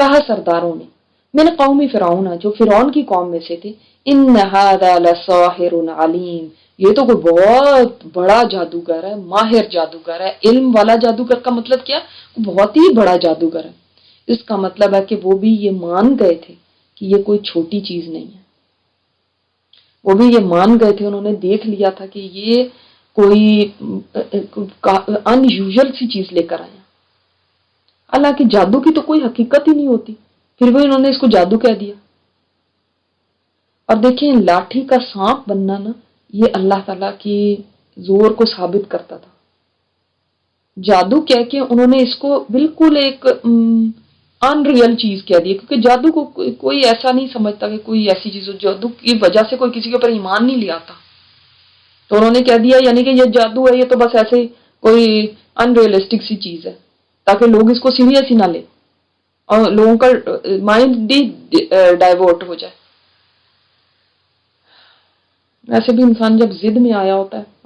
کہا سرداروں نے من قوم فرعون جو فرعون کی قوم میں سے تھے ان ھذا لساحر علیم یہ تو کوئی بہت بڑا جادوگر ہے ماہر جادوگر ہے علم والا جادوگر کا مطلب کیا بہت ہی بڑا جادوگر ہے اس کا مطلب ہے کہ وہ بھی یہ مان گئے تھے کہ یہ کوئی چھوٹی چیز نہیں ہے وہ بھی یہ مان گئے تھے انہوں نے دیکھ لیا تھا کہ یہ کوئی ان یوزل سی چیز لے کر آیا حالانکہ جادو کی تو کوئی حقیقت ہی نہیں ہوتی پھر بھی انہوں نے اس کو جادو کہہ دیا اور دیکھیں لاٹھی کا سانپ بننا نا یہ اللہ تعالیٰ کی زور کو ثابت کرتا تھا جادو کہہ کے انہوں نے اس کو بالکل ایک ان ریئل چیز کہہ دی کیونکہ جادو کو کوئی ایسا نہیں سمجھتا کہ کوئی ایسی چیز ہو جادو کی وجہ سے کوئی کسی کے اوپر ایمان نہیں لے آتا تو انہوں نے کہہ دیا یعنی کہ یہ جادو ہے یہ تو بس ایسے کوئی ان ریئلسٹک سی چیز ہے تاکہ لوگ اس کو سیریس ہی نہ لیں اور لوگوں کا مائنڈ بھی ڈائیورٹ ہو جائے ایسے بھی انسان جب ضد میں آیا ہوتا ہے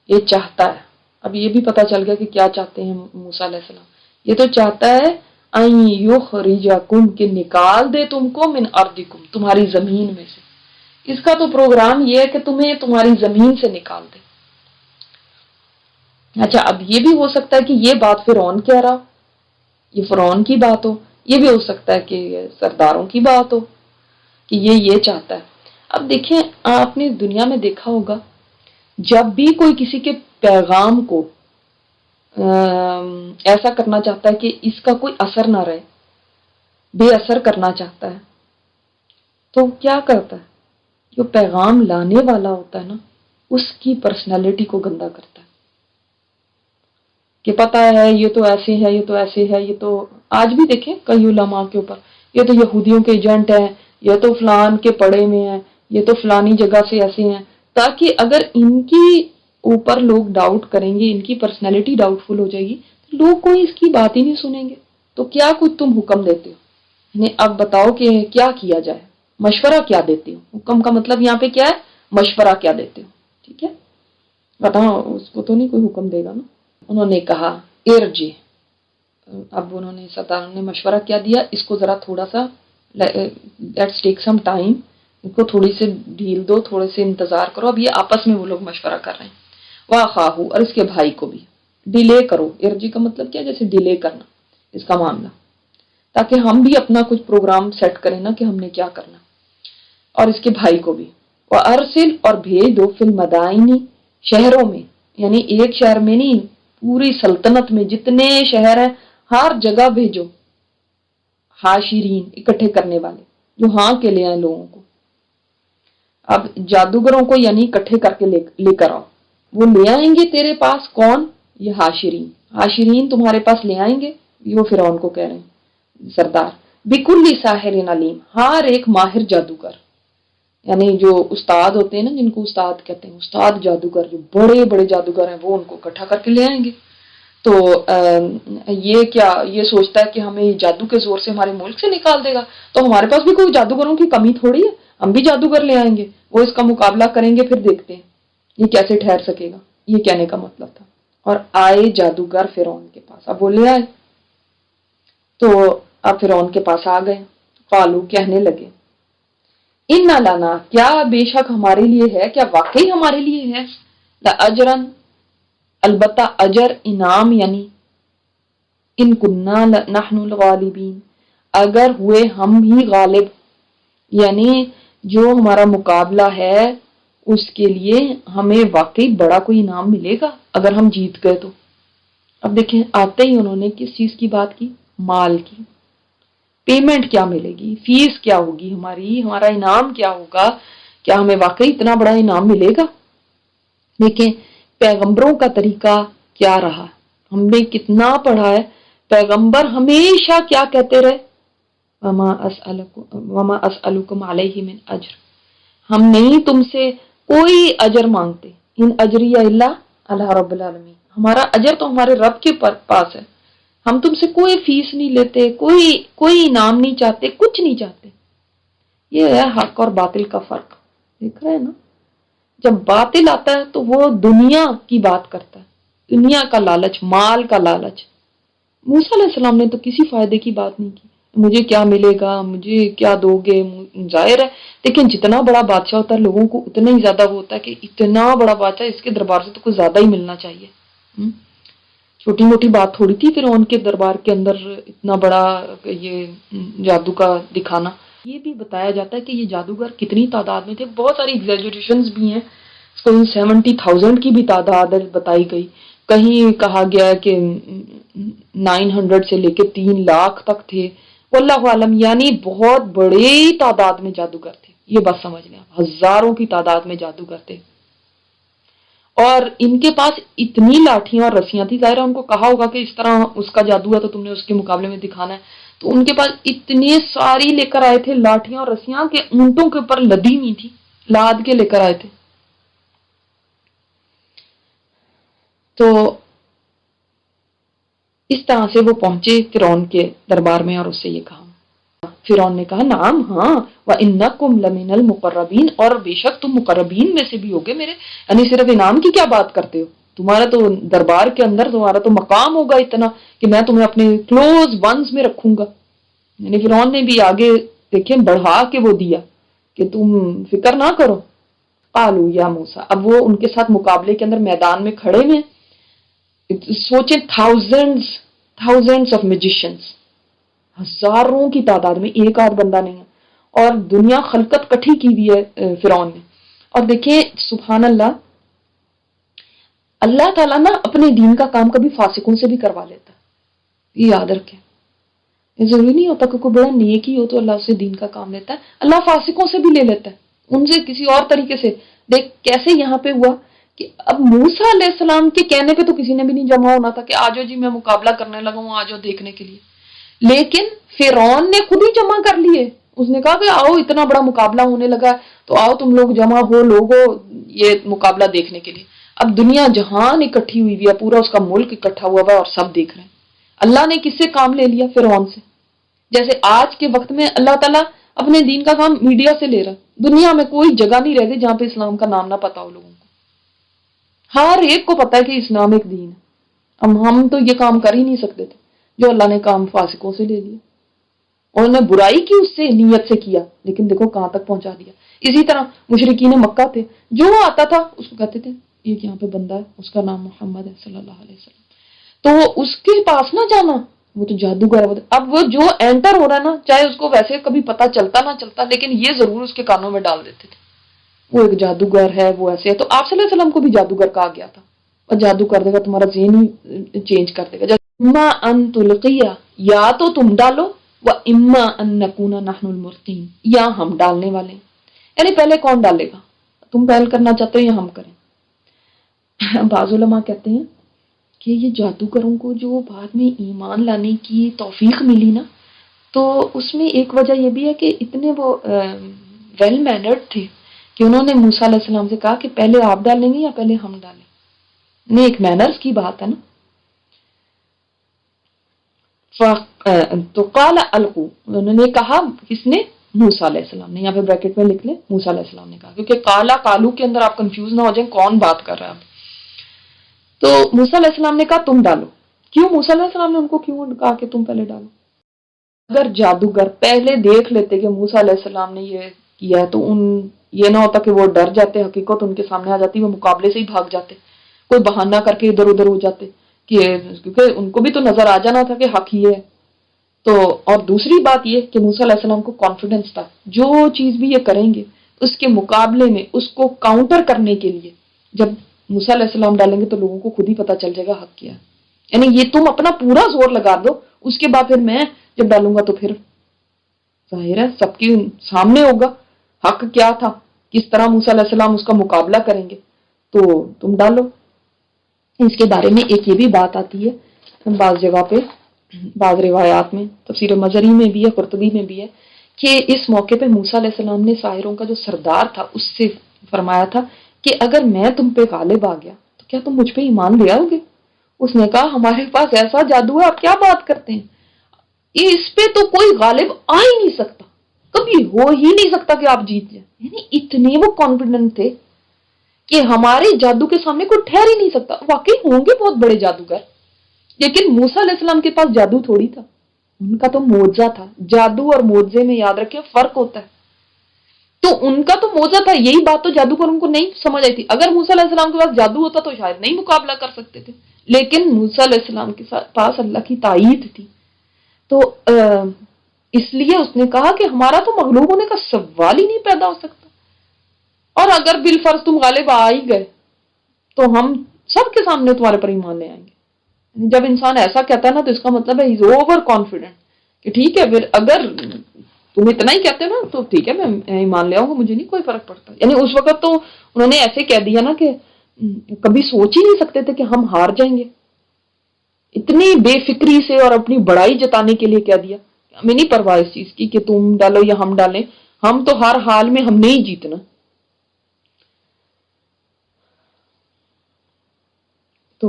یہ چاہتا ہے اب یہ بھی پتا چل گیا کہ کیا چاہتے ہیں موسیٰ علیہ السلام یہ تو چاہتا ہے ان یخرجکم کہ نکال دے تم کو من ارضکم تمہاری زمین میں سے اس کا تو پروگرام یہ ہے کہ تمہیں تمہاری زمین سے نکال دے اچھا اب یہ بھی ہو سکتا ہے کہ یہ بات فرعون کہہ رہا یہ فرعون کی بات ہو یہ بھی ہو سکتا ہے کہ یہ سرداروں کی بات ہو کہ یہ چاہتا ہے اب دیکھیں آپ نے دنیا میں دیکھا ہوگا جب بھی کوئی کسی کے پیغام کو ایسا کرنا چاہتا ہے کہ اس کا کوئی اثر نہ رہے بے اثر کرنا چاہتا ہے تو کیا کرتا ہے جو پیغام لانے والا ہوتا ہے نا اس کی پرسنالٹی کو گندا کرتا ہے کہ پتہ ہے یہ تو ایسے ہے یہ تو ایسے ہے یہ تو آج بھی دیکھیں کئی علماء کے اوپر یہ تو یہودیوں کے ایجنٹ ہیں یہ تو فلان کے پڑے میں ہیں یہ تو فلانی جگہ سے ایسے ہیں تاکہ اگر ان کی اوپر لوگ ڈاؤٹ کریں گے ان کی پرسنالٹی ڈاؤٹ فل ہو جائے گی تو لوگ کوئی اس کی بات ہی نہیں سنیں گے تو کیا کچھ تم حکم دیتے ہو انہیں اب بتاؤ کہ کیا کیا جائے مشورہ کیا دیتے ہو حکم کا مطلب یہاں پہ کیا ہے مشورہ کیا دیتے ہو ٹھیک ہے بتاؤ اس کو تو نہیں کوئی حکم دے گا نا انہوں نے کہا ارجع اب انہوں نے سرداروں نے مشورہ کیا دیا اس کو ذرا تھوڑا سا لیٹس ٹیک سم ٹائم ان کو تھوڑی سی ڈھیل دو تھوڑے سے انتظار کرو اب یہ آپس میں وہ لوگ مشورہ کر رہے ہیں واخاہو اور اس کے بھائی کو بھی ڈیلے کرو ارجی کا مطلب کیا جیسے ڈیلے کرنا اس کا معاملہ تاکہ ہم بھی اپنا کچھ پروگرام سیٹ کریں نا کہ ہم نے کیا کرنا اور اس کے بھائی کو بھی وارسل اور بھیج دو فی المدائن شہروں میں یعنی ایک شہر میں نہیں پوری سلطنت میں جتنے شہر ہیں ہر جگہ بھیجو حاشرین اکٹھے کرنے والے جو ہاں کے لے آئیں لوگوں کو اب جادوگروں کو یعنی اکٹھے کر کے لے کر آؤ وہ لے آئیں گے تیرے پاس کون یہ حاشرین تمہارے پاس لے آئیں گے یہ وہ فرعون کو کہہ رہے ہیں سردار بکل ساحر علیم ہر ایک ماہر جادوگر یعنی جو استاد ہوتے ہیں نا جن کو استاد کہتے ہیں استاد جادوگر جو بڑے بڑے جادوگر ہیں وہ ان کو اکٹھا کر کے لے آئیں گے تو یہ سوچتا ہے کہ ہمیں جادو کے زور سے ہمارے ملک سے نکال دے گا تو ہمارے پاس بھی کوئی جادوگروں کی کمی تھوڑی ہے ہم بھی جادوگر لے آئیں گے وہ اس کا مقابلہ کریں گے پھر دیکھتے ہیں یہ کیسے ٹھہر سکے گا یہ کہنے کا مطلب تھا اور آئے جادوگر فرعون کے پاس اب وہ لے آئے تو اب فرعون کے پاس آ گئے قالو کہنے لگے ان لنا کیا بے شک ہمارے لیے ہے کیا واقعی ہمارے لیے ہے لاجرن البتہ اجر انعام یعنی ان کننا نحن الغالبین اگر ہوئے ہم ہی غالب یعنی جو ہمارا مقابلہ ہے اس کے لیے ہمیں واقعی بڑا کوئی انعام ملے گا اگر ہم جیت گئے تو اب دیکھیں آتے ہی انہوں نے کس چیز کی بات کی مال کی پیمنٹ کیا ملے گی فیس کیا ہوگی ہمارا انعام کیا ہوگا کیا ہمیں واقعی اتنا بڑا انعام ملے گا دیکھیں پیغمبروں کا طریقہ کیا رہا ہم نے کتنا پڑھا ہے پیغمبر ہمیشہ کیا کہتے رہے وما اسألکم علیہ من اجر ہم نہیں تم سے کوئی اجر مانگتے ان اجریہ الا علی رب العالمین ہمارا اجر تو ہمارے رب کے پاس ہے ہم تم سے کوئی فیس نہیں لیتے کوئی انعام نہیں چاہتے کچھ نہیں چاہتے یہ ہے حق اور باطل کا فرق دیکھ رہے ہیں نا جب باطل آتا ہے تو وہ دنیا کی بات کرتا ہے دنیا کا لالچ مال کا لالچ موسیٰ علیہ السلام نے تو کسی فائدے کی بات نہیں کی، مجھے کیا ملے گا، مجھے کیا دو گے، ظاہر ہے لیکن جتنا بڑا بادشاہ ہوتا ہے لوگوں کو اتنا ہی زیادہ وہ ہوتا ہے کہ اتنا بڑا بادشاہ، اس کے دربار سے تو کچھ زیادہ ہی ملنا چاہیے۔ چھوٹی موٹی بات تھوڑی تھی فرعون کے دربار کے اندر اتنا بڑا یہ جادو کا دکھانا۔ یہ بھی بتایا جاتا ہے کہ یہ جادوگر کتنی تعداد میں تھے، بہت ساری ایگزیجریشنز بھی ہیں، کوئی 70,000 کی بھی تعداد بتائی گئی، کہیں کہا گیا ہے کہ 900 سے لے کے 3 لاکھ تک تھے، واللہ عالم، یعنی بہت بڑی تعداد میں جادوگر تھے، یہ بات سمجھ لیں، ہزاروں کی تعداد میں جادوگر تھے، اور ان کے پاس اتنی لاٹھیاں اور رسیاں تھی، ظاہر ہے ان کو کہا ہوگا کہ اس طرح اس کا جادو ہے تو تم نے اس کے مقابلے میں دکھانا ہے، تو ان کے پاس اتنی ساری لے کر آئے تھے لاٹھیاں اور رسیاں کہ اونٹوں کے اوپر لدی ہوئی تھی، لاد کے لے کر آئے تھے۔ تو اس طرح سے وہ پہنچے فرعون کے دربار میں اور اس سے یہ کہا، فرعون نے کہا نعم، ہاں، وَإِنَّكُمْ لَمِنَ الْمُقَرَّبِينَ، اور بے شک تم مقربین میں سے بھی ہوگے میرے، یعنی صرف انعام کی کیا بات کرتے ہو، تمہارا تو دربار کے اندر تمہارا تو مقام ہوگا اتنا کہ میں تمہیں اپنے کلوز ونز میں رکھوں گا۔ یعنی فرعون نے بھی آگے دیکھیں بڑھا کے وہ دیا کہ تم فکر نہ کرو۔ قالوا یا موسیٰ، اب وہ ان کے ساتھ مقابلے کے اندر میدان میں کھڑے ہوئے، سوچیں تھاؤزینڈز آف میجیشنز، ہزاروں کی تعداد میں، ایک آدھ بندہ نہیں ہے، اور دنیا خلقت کٹھی کی ہوئی ہے فرعون نے۔ اور دیکھیں سبحان اللہ، اللہ تعالیٰ نا اپنے دین کا کام کبھی فاسقوں سے بھی کروا لیتا ہے، یہ یاد رکھیں، یہ ضروری نہیں ہوتا کہ کوئی بڑا نیک ہی ہو تو اللہ سے دین کا کام لیتا ہے، اللہ فاسقوں سے بھی لے لیتا ہے، ان سے کسی اور طریقے سے۔ دیکھ کیسے یہاں پہ ہوا کہ اب موسیٰ علیہ السلام کے کہنے پہ تو کسی نے بھی نہیں جمع ہونا تھا کہ آجو جی میں مقابلہ کرنے لگا ہوں، آجو دیکھنے کے لیے، لیکن فرعون نے خود ہی جمع کر لیے، اس نے کہا کہ آؤ اتنا بڑا مقابلہ ہونے لگا تو آؤ تم لوگ جمع ہو لوگو یہ مقابلہ دیکھنے کے لیے۔ اب دنیا جہان اکٹھی ہوئی ہے، پورا اس کا ملک اکٹھا ہوا ہے اور سب دیکھ رہے ہیں۔ اللہ نے کس سے کام لے لیا؟ فرعون سے۔ جیسے آج کے وقت میں اللہ تعالیٰ اپنے دین کا کام میڈیا سے لے رہا، دنیا میں کوئی جگہ نہیں رہ گئی جہاں پہ اسلام کا نام نہ پتا ہو لوگوں کو، ہر ایک کو پتا ہے کہ اسلام ایک دین ہے۔ اب ہم تو یہ کام کر ہی نہیں سکتے تھے جو اللہ نے کام فاسقوں سے لے لیا، انہوں نے برائی کی اس سے نیت سے کیا، لیکن دیکھو کہاں تک پہنچا دیا۔ اسی طرح مشرکین مکہ تھے، جو آتا تھا اس کو کہتے تھے ایک یہاں پہ بندہ ہے اس کا نام محمد ہے صلی اللہ علیہ وسلم، تو اس کے پاس نہ جانا، وہ تو جادوگر ہے۔ اب وہ جو انٹر ہو رہا ہے نا، چاہے اس کو ویسے کبھی پتا چلتا نہ چلتا، لیکن یہ ضرور اس کے کانوں میں ڈال دیتے تھے وہ ایک جادوگر ہے، وہ ایسے ہے۔ تو آپ صلی اللہ علیہ وسلم کو بھی جادوگر کہا گیا تھا، اور جادو کر دے گا، تمہارا ذہن ہی چینج کر دے گا۔ اما ان تلقیہ، یا تو تم ڈالو، و اما ان نکون نحن الملقین، یا ہم ڈالنے والے ہیں، یعنی پہلے کون ڈالے گا، تم پہل کرنا چاہتے ہو یا ہم کریں۔ بعض علماء کہتے ہیں کہ یہ جادوگروں کو جو بعد میں ایمان لانے کی توفیق ملی نا، تو اس میں ایک وجہ یہ بھی ہے کہ اتنے وہ ویل مینرڈ تھے کہ انہوں نے موسیٰ علیہ السلام سے کہا کہ پہلے آپ ڈالیں گے یا پہلے ہم ڈالیں، نہیں ایک مینرز کی بات ہے نا۔ تو قال القوا، انہوں نے کہا، کس نے؟ موسیٰ علیہ السلام نے، یہاں پہ بریکٹ میں لکھ لیں موسیٰ علیہ السلام نے کہا، کیونکہ قالا قالو کے اندر آپ کنفیوز نہ ہو جائیں کون بات کر رہا ہے۔ تو موسیٰ علیہ السلام نے کہا تم ڈالو۔ کیوں موسیٰ علیہ السلام نے ان کو کیوں کہا کہ تم پہلے ڈالو؟ اگر جادوگر پہلے دیکھ لیتے کہ موسیٰ علیہ السلام نے یہ کیا ہے تو یہ نہ ہوتا کہ وہ ڈر جاتے، حقیقت ان کے سامنے آ جاتی، وہ مقابلے سے ہی بھاگ جاتے، کوئی بہانہ کر کے ادھر ادھر ہو جاتے، کیونکہ ان کو بھی تو نظر آ جانا تھا کہ حق یہ ہے۔ تو اور دوسری بات یہ کہ موسیٰ علیہ السلام کو کانفیڈنس تھا، جو چیز بھی یہ کریں گے اس کے مقابلے میں اس کو کاؤنٹر کرنے کے لیے جب موسیٰ علیہ السلام ڈالیں گے تو لوگوں کو خود ہی پتہ چل جائے گا حق کیا ہے، یعنی یہ تم اپنا پورا زور لگا دو، اس کے بعد پھر میں جب ڈالوں گا تو پھر ظاہر ہے سب کے سامنے ہوگا حق کیا تھا، کس طرح موسیٰ علیہ السلام اس کا مقابلہ کریں گے، تو تم ڈالو۔ اس کے بارے میں ایک یہ بھی بات آتی ہے بعض جگہ پہ، بعض روایات میں، تفسیر مزری میں بھی ہے، قرطبی میں بھی ہے، کہ اس موقع پہ موسیٰ علیہ السلام نے ساحروں کا جو سردار تھا اس سے فرمایا تھا کہ اگر میں تم پہ غالب آ گیا تو کیا تم مجھ پہ ایمان لے آؤ گے؟ اس نے کہا ہمارے پاس ایسا جادو ہے، آپ کیا بات کرتے ہیں، اس پہ تو کوئی غالب آ ہی نہیں سکتا، کبھی ہو ہی نہیں سکتا کہ آپ جیت جائیں۔ یعنی اتنے وہ کانفیڈنٹ تھے کہ ہمارے جادو کے سامنے کوئی ٹھہر ہی نہیں سکتا۔ واقعی ہوں گے بہت بڑے جادوگر، لیکن موسیٰ علیہ السلام کے پاس جادو تھوڑی تھا، ان کا تو معجزہ تھا. جادو اور معجزے میں یاد رکھیں فرق ہوتا ہے. تو ان کا تو معجزہ تھا، یہی بات تو جادوگروں کو نہیں سمجھ آئی تھی. اگر موسیٰ علیہ السلام کے پاس جادو ہوتا تو شاید نہیں مقابلہ کر سکتے تھے، لیکن موسیٰ علیہ السلام کے پاس اللہ کی تائید تھی. تو اس لیے اس نے کہا کہ ہمارا تو مغلوب ہونے کا سوال ہی نہیں پیدا ہو سکتا، اور اگر بالفرض تم غالب آ ہی گئے تو ہم سب کے سامنے تمہارے پر ایمان لے آئیں گے. جب انسان ایسا کہتا ہے نا تو اس کا مطلب ہے از اوور کانفیڈنٹ کہ ٹھیک ہے پھر اگر تم اتنا ہی کہتے ہو نا تو ٹھیک ہے میں ایمان لے آؤں گا، مجھے نہیں کوئی فرق پڑتا. یعنی اس وقت تو انہوں نے ایسے کہہ دیا نا کہ کبھی سوچ ہی نہیں سکتے تھے کہ ہم ہار جائیں گے. اتنی بے فکری سے اور اپنی بڑائی جتانے کے لیے کہہ دیا. ہمیں نہیں پرواہ اس چیز کی کہ تم ڈالو یا ہم ڈالیں، ہم تو ہر حال میں ہم نے ہی جیتنا. تو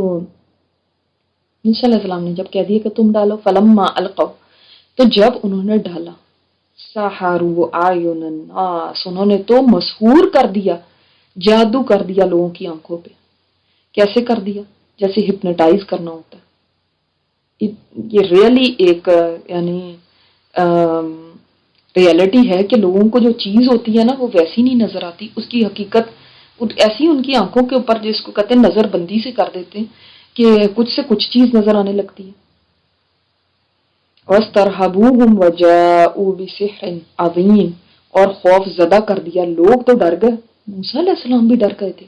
موسیٰ علیہ السلام نے جب کہہ دیا کہ تم ڈالو، فلما القوا، تو جب انہوں نے ڈالا، سحروا اعین الناس، انہوں نے تو مسحور کر دیا، جادو کر دیا لوگوں کی آنکھوں پہ. کیسے کر دیا؟ جیسے ہپنوٹائز کرنا ہوتا ہے. یہ ریئلی ایک یعنی ریئلٹی ہے کہ لوگوں کو جو چیز ہوتی ہے نا وہ ویسی نہیں نظر آتی، اس کی حقیقت ایسی ان کی آنکھوں کے اوپر جس کو کہتے ہیں نظر بندی سے کر دیتے ہیں کہ کچھ سے کچھ چیز نظر آنے لگتی ہے. وَاسْتَرْهَبُوهُمْ وَجَاءُوا بِسِحْرٍ عَظِيمٍ، اور خوف زدہ کر دیا، لوگ تو ڈر گئے، موسیٰ علیہ السلام بھی ڈر گئے تھے.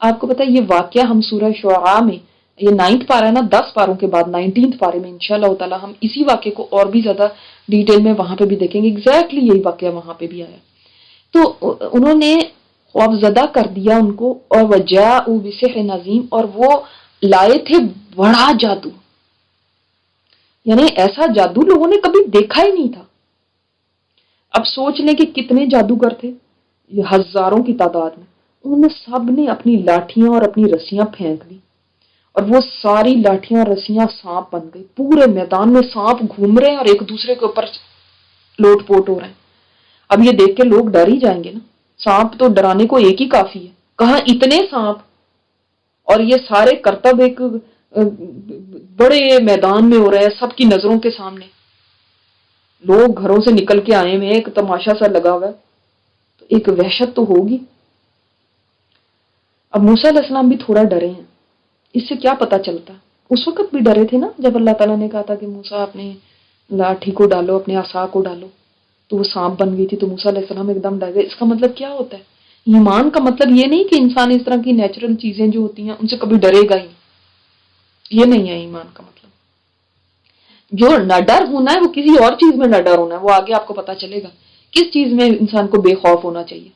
آپ کو پتا ہے یہ واقعہ ہم سورہ شعراء میں، یہ 9 پارہ ہے نا، 10 پاروں کے بعد 19 پارے میں انشاءاللہ تعالی ہم اسی واقعے کو اور بھی زیادہ ڈیٹیل میں وہاں پہ بھی دیکھیں گے. ایگزیکٹلی یہی واقعہ وہاں پہ بھی آیا. تو انہوں نے خوف زدہ کر دیا ان کو، اور وجاءوا بسحر عظیم، اور وہ لائے تھے بڑا جادو، یعنی ایسا جادو لوگوں نے کبھی دیکھا ہی نہیں تھا. اب سوچ لیں کہ کتنے جادوگر تھے، یہ ہزاروں کی تعداد میں. انہوں نے سب نے اپنی لاٹھیاں اور اپنی رسیاں پھینک دی، اور وہ ساری لاٹھیاں اور رسیاں سانپ بن گئی. پورے میدان میں سانپ گھوم رہے ہیں اور ایک دوسرے کے اوپر لوٹ پوٹ ہو رہے ہیں. اب یہ دیکھ کے لوگ ڈر ہی جائیں گے نا، سانپ تو ڈرانے کو ایک ہی کافی ہے، کہاں اتنے سانپ، اور یہ سارے کرتب ایک بڑے میدان میں ہو رہے ہیں سب کی نظروں کے سامنے. لوگ گھروں سے نکل کے آئے ہوئے، ایک تماشا سا لگا ہوا ہے، تو ایک وحشت تو ہوگی. اب موسیٰ علیہ السلام بھی تھوڑا ڈرے ہیں. اس سے کیا پتا چلتا؟ اس وقت بھی ڈرے تھے نا جب اللہ تعالیٰ نے کہا تھا کہ موسیٰ اپنے لاٹھی کو ڈالو، اپنے عصا کو ڈالو، تو وہ سانپ بن گئی تھی. تو موسیٰ علیہ السلام ایک دم ڈر گئے. اس کا مطلب کیا ہوتا ہے؟ ایمان کا مطلب یہ نہیں کہ انسان اس طرح کی نیچرل چیزیں جو ہوتی ہیں ان سے کبھی ڈرے گا ہی، یہ نہیں ہے ایمان کا مطلب. جو نہ ڈر ہونا ہے وہ کسی اور چیز میں نہ ڈر ہونا ہے، وہ آگے آپ کو پتا چلے گا کس چیز میں انسان کو بے خوف ہونا چاہیے.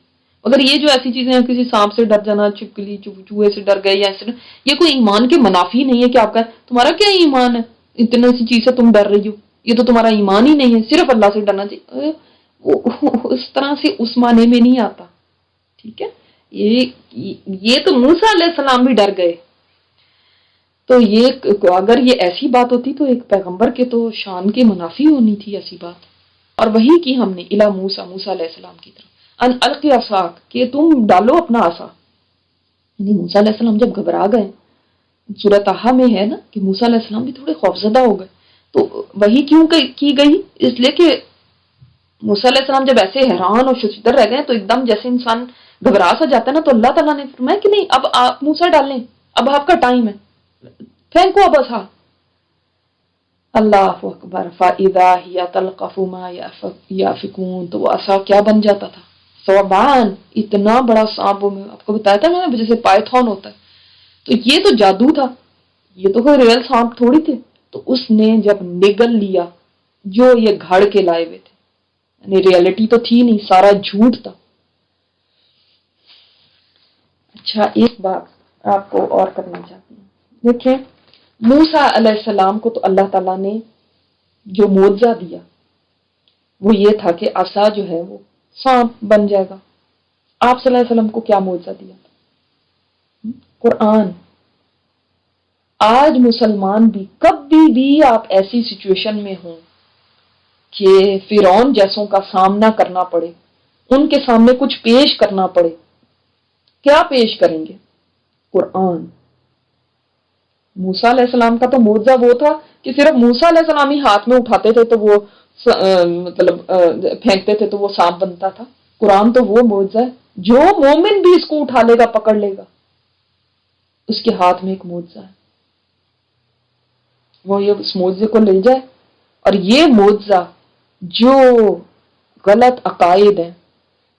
اگر یہ جو ایسی چیزیں ہیں، کسی سانپ سے ڈر جانا، چھپکلی چوہے سے ڈر گئے یا ایسے، یہ کوئی ایمان کے منافی نہیں ہے کہ آپ کا تمہارا کیا ایمان ہے، اتنے سی چیز سے تم ڈر رہی ہو، یہ تو تمہارا ایمان ہی نہیں ہے، صرف اللہ سے ڈرنا چاہیے. اس طرح سے اس معنی میں نہیں آتا. ٹھیک ہے، یہ تو موسیٰ علیہ السلام بھی ڈر گئے. تو یہ اگر یہ ایسی بات ہوتی تو ایک پیغمبر کے تو شان کے منافی ہونی تھی ایسی بات. اور وہی کی ہم نے الی موسیٰ علیہ السلام کی طرف، ان القی عصاک، کہ تم ڈالو اپنا عصا. یعنی موسیٰ علیہ السلام جب گھبرا گئے، سورہ طٰہٰ میں ہے نا کہ موسیٰ علیہ السلام بھی تھوڑے خوفزدہ ہو گئے. تو وہی کیوں کی گئی؟ اس لیے کہ موسیٰ علیہ السلام جب ایسے حیران اور ششدر رہ گئے تو ایک دم جیسے انسان گھبرا سا جاتا ہے نا، تو اللہ تعالیٰ نے فرمایا کہ نہیں، اب آپ موسیٰ ڈالیں، اب آپ کا ٹائم ہے، پھینکو اب عصا. اللہ اکبر. فَإِذَا هِيَ تَلْقَفُ مَا يَأْفِكُونَ، تو وہ عصا کیا بن جاتا تھا؟ ثعبان، اتنا بڑا سانپ. میں آپ کو بتایا تھا میں نے جیسے پائتھون ہوتا ہے. تو یہ تو جادو تھا، یہ تو کوئی ریئل سانپ تھوڑی تھے. تو اس نے جب نگل لیا جو یہ گھڑ کے لائے ہوئے تھے، یعنی ریئلٹی تو تھی نہیں، سارا جھوٹ تھا. اچھا ایک بات آپ کو اور کرنا چاہتی ہوں. دیکھیں موسیٰ علیہ السلام کو تو اللہ تعالیٰ نے جو معجزہ دیا وہ یہ تھا کہ عصا جو ہے وہ سانپ بن جائے گا. آپ صلی اللہ علیہ وسلم کو کیا معجزہ دیا تھا؟ قرآن. آج مسلمان بھی کبھی بھی آپ ایسی سچویشن میں ہوں کہ فرعون جیسوں کا سامنا کرنا پڑے، ان کے سامنے کچھ پیش کرنا پڑے، کیا پیش کریں گے؟ قرآن. موسیٰ علیہ السلام کا تو معجزہ وہ تھا کہ صرف موسیٰ علیہ السلام ہی ہاتھ میں اٹھاتے تھے تو وہ پھینکتے تھے تو وہ سانپ بنتا تھا. قرآن تو وہ معجزہ ہے جو مومن بھی اس کو اٹھا لے گا پکڑ لے گا اس کے ہاتھ میں ایک معجزہ ہے. وہ یہ اس معجزے کو لے جائے اور یہ معجزہ جو غلط عقائد ہیں،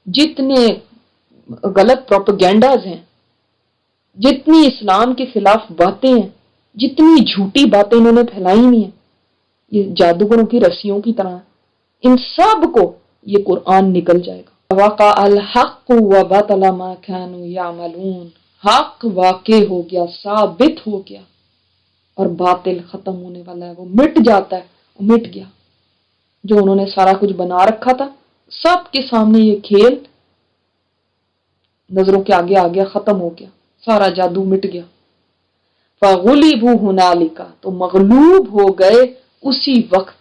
جتنے غلط پروپیگنڈاز ہیں، جتنی اسلام کے خلاف باتیں ہیں، جتنی جھوٹی باتیں انہوں نے پھیلائی ہوئی ہیں، یہ جادوگروں کی رسیوں کی طرح ان سب کو یہ قرآن نکل جائے گا. وقع الحق وبطل ما كانوا يعملون، حق واقع ہو گیا، ثابت ہو گیا، اور باطل ختم ہونے والا ہے، وہ مٹ جاتا ہے، وہ مٹ گیا. جو انہوں نے سارا کچھ بنا رکھا تھا سب کے سامنے یہ کھیل نظروں کے آگے آگے ختم ہو گیا، سارا جادو مٹ گیا. فغلبوا هنالک، تو مغلوب ہو گئے اسی وقت.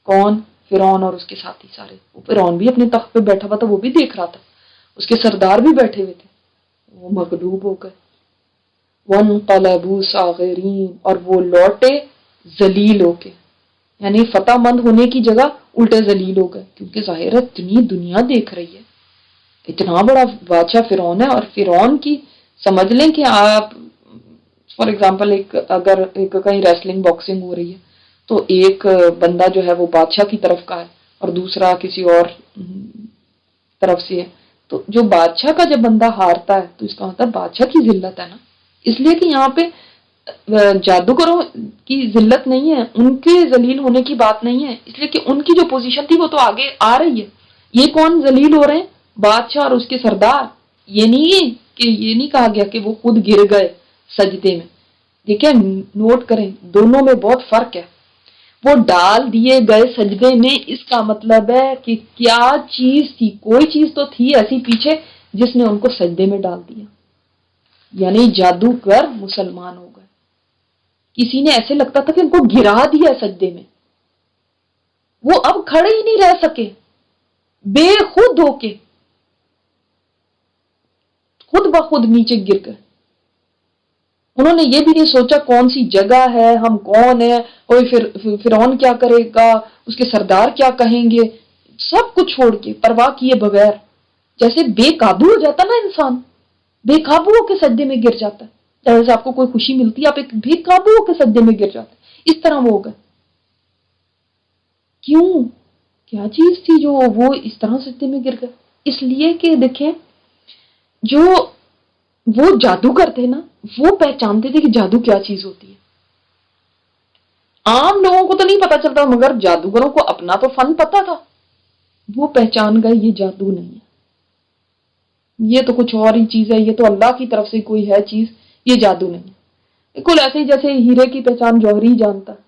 کون؟ فرعون اور اس کے ساتھی سارے. وہ فرعون بھی اپنے تخت پہ بیٹھا ہوا تھا، وہ بھی دیکھ رہا تھا، اس کے سردار بھی بیٹھے ہوئے تھے، وہ مغلوب ہو گئے. وانقلبوا صاغرین، اور وہ لوٹے ذلیل ہو کے، یعنی فتح مند ہونے کی جگہ الٹے ذلیل ہو گئے. کیونکہ ظاہر ہے اتنی دنیا دیکھ رہی ہے، اتنا بڑا بادشاہ فرعون ہے، اور فرعون کی سمجھ لیں کہ آپ فار ایگزامپل اگر کہیں ریسلنگ باکسنگ ہو رہی ہے تو ایک بندہ جو ہے وہ بادشاہ کی طرف کا ہے اور دوسرا کسی اور طرف سے ہے، تو جو بادشاہ کا جب بندہ ہارتا ہے تو اس کا مطلب بادشاہ کی ذلت ہے نا. اس لیے کہ یہاں پہ جادوگروں کی ذلت نہیں ہے، ان کے ذلیل ہونے کی بات نہیں ہے، اس لیے کہ ان کی جو پوزیشن تھی وہ تو آگے آ رہی ہے. یہ کون ذلیل ہو رہے ہیں؟ بادشاہ اور اس کے سردار. یہ نہیں کہا گیا کہ وہ خود گر گئے سجدے میں. دیکھیں نوٹ کریں دونوں میں بہت فرق ہے. وہ ڈال دیے گئے سجدے میں، اس کا مطلب ہے کہ کیا چیز تھی، کوئی چیز تو تھی ایسی پیچھے جس نے ان کو سجدے میں ڈال دیا، یعنی جادوگر مسلمان ہو گئے. کسی نے ایسے لگتا تھا کہ ان کو گرا دیا سجدے میں، وہ اب کھڑے ہی نہیں رہ سکے، بے خود ہو کے خود بخود نیچے گر گئے. انہوں نے یہ بھی نہیں سوچا کون سی جگہ ہے، ہم کون ہیں، کوئی فرعون کیا کرے گا، اس کے سردار کیا کہیں گے، سب کچھ چھوڑ کے پرواہ کیے بغیر جیسے بے قابو ہو جاتا نا انسان، بے قابو ہو کے سجدے میں گر جاتا ہے. جیسے آپ کو کوئی خوشی ملتی ہے آپ ایک بے قابو ہو کے سجدے میں گر جاتے ہیں، اس طرح وہ ہو گئے. کیوں؟ کیا چیز تھی جو وہ اس طرح سجدے میں گر گئے؟ اس لیے کہ دیکھیں جو وہ جادوگر تھے نا وہ پہچانتے تھے کہ جادو کیا چیز ہوتی ہے. عام لوگوں کو تو نہیں پتا چلتا مگر جادوگروں کو اپنا تو فن پتا تھا. وہ پہچان گئے یہ جادو نہیں ہے، یہ تو کچھ اور ہی چیز ہے، یہ تو اللہ کی طرف سے کوئی ہے چیز، یہ جادو نہیں ہے. بالکل ایسے ہی جیسے ہیرے کی پہچان جوہری جانتا ہے،